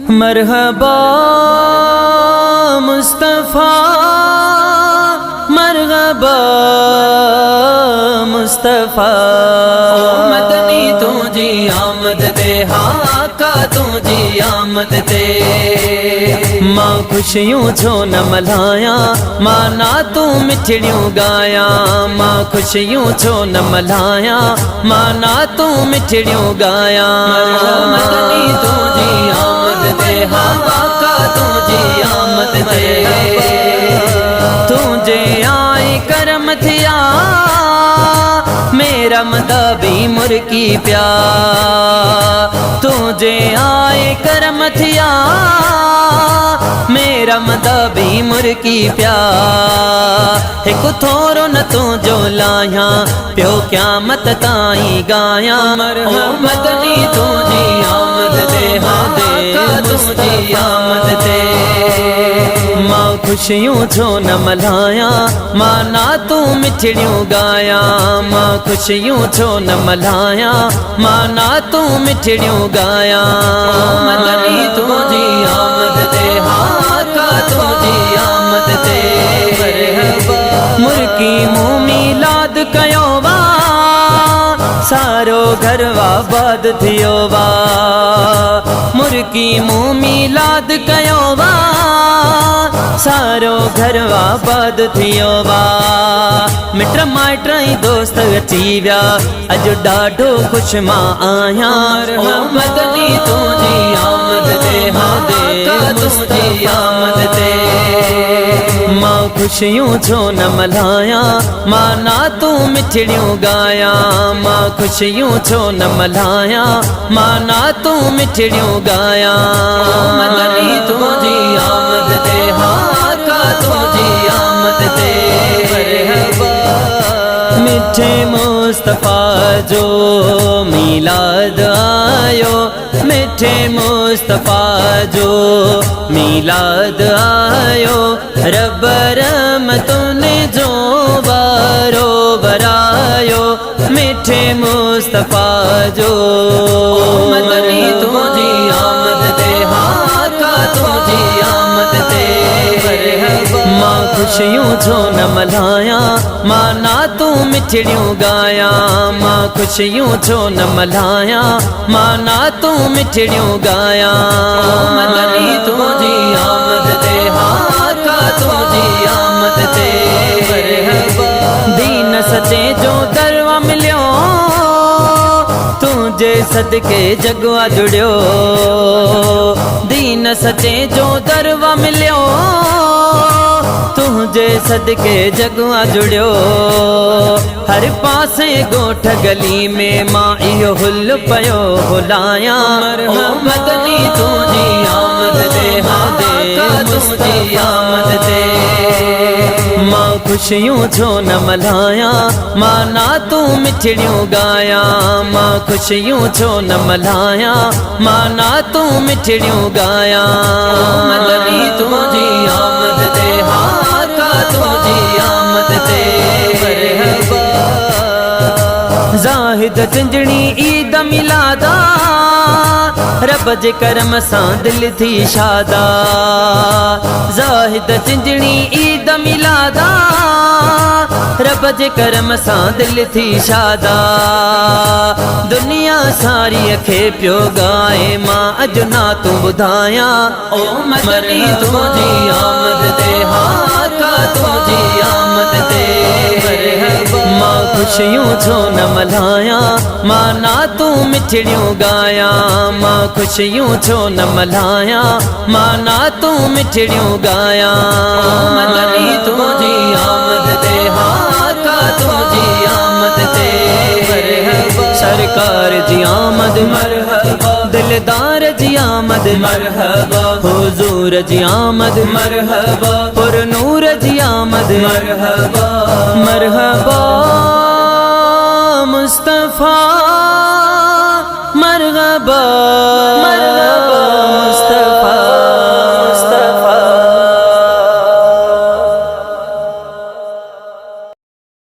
मरहबा मुस्तफ़ा मरहबा मुस्तफ़ा मदनी तुझी आमद दे हाका तुझी आमद दे मां खुशियों छो न मल्हाया माना तू मिठड़ियों गाया मां खुशियों छो न मल्हाया माना तू मिठड़ियों गाया मदनी तुझी आमद दे हाका तुझी आमद दे तुझे आए करम थिया मेरा मदाबी मुर्की प्या तुझे आए करम थिया मेरा मदाबी मुर्की प्या एक थोरो न तू जो लाया प्यो क़यामत ताई गाया मदनी तुझी आमद दे तुझी आमद दे मां खुशियों छो न मल्हाया माना तू मिठड़ियों गाया मां खुशियों छो न मल्हाया माना तू मिठड़ियों गाया मदनी तुझी आमद दे हाका तुझी आमद दे मुर्की मुँह मिलाद कयो वा सारो घरवा बाद थियो वा मुर्की मुँह मिलाद कयो वा सारो घरवा बाद थियो वा मिट माइट दोस्त अची विया अज ॾाढो खुश मां आहियां मदनी तुझी आमद दे तुझी आमद दे मां खुशियों छो न मल्हाया माना तू मिठड़ियों गाया मां खुशियों छो न मल्हाया माना तू मिठड़ियों गाया मदनी तुझी आमद दे हाका तुझी आमद दे मिठे मुस्तफ़ा जो मिलाद आयो मिठे मुस्तफ़ा जो मिलाद आयो रब रहमतुनि जो बारो बरायो मिठे मुस्तफ़ा जो मदनी तुझी आमद दे हाका तुझी आमद दे मां खुशियों छो न मल्हाया माना तू मिठड़ियों गाया मां खुशियों छो न मल्हाया माना तू मिठड़ियों गाया मदनी तुझी आमद दे हाका तुझी आमद दे दीन सचे जो दरवा मिलियो तुझे सदके जगवा जुड़ियो दीन सचे जो दरवा मिलियो तुझे सदके जगवा जुड़ियो हर पासे गोठ गली में मां इहो हुल पयो हुलाया मदनी तुझी आमद दे तुझी आमद दे मां खुशियों छो न मल्हाया माना तू मिठड़ियों गाया मां खुशियों छो न मल्हाया माना तू मिठड़ियों गाया मदनी तुझी आमद दे हाका तुझी आमद दे ज़ाहिद तिंजणी ईद मिलादा रब जे करम सां दिल थी शादा ज़ाहिद तिंजणी ईद मिलादा रब जे करम सां दिल थी शादा दुनिया सारी खे पियो गाए मां अॼु ना तू ॿुधायां ओ मदनी तुझी आमद दे हाका तुझी आमद दे मां खुशियों छो न मल्हाया माना तू मिठड़ियों गाया मां खुशियों छो न मल्हाया माना तू मिठड़ियों गाया मदनी तुझी आमद दे हाका तुझी आमद दे सरकार जी आमद मरहबा दिलदार जी आमद मरहबा हुजूर जी आमद मरहबा पुर नूर जी आमद मरहबा मरहबा मुस्तफ़ा मरहबा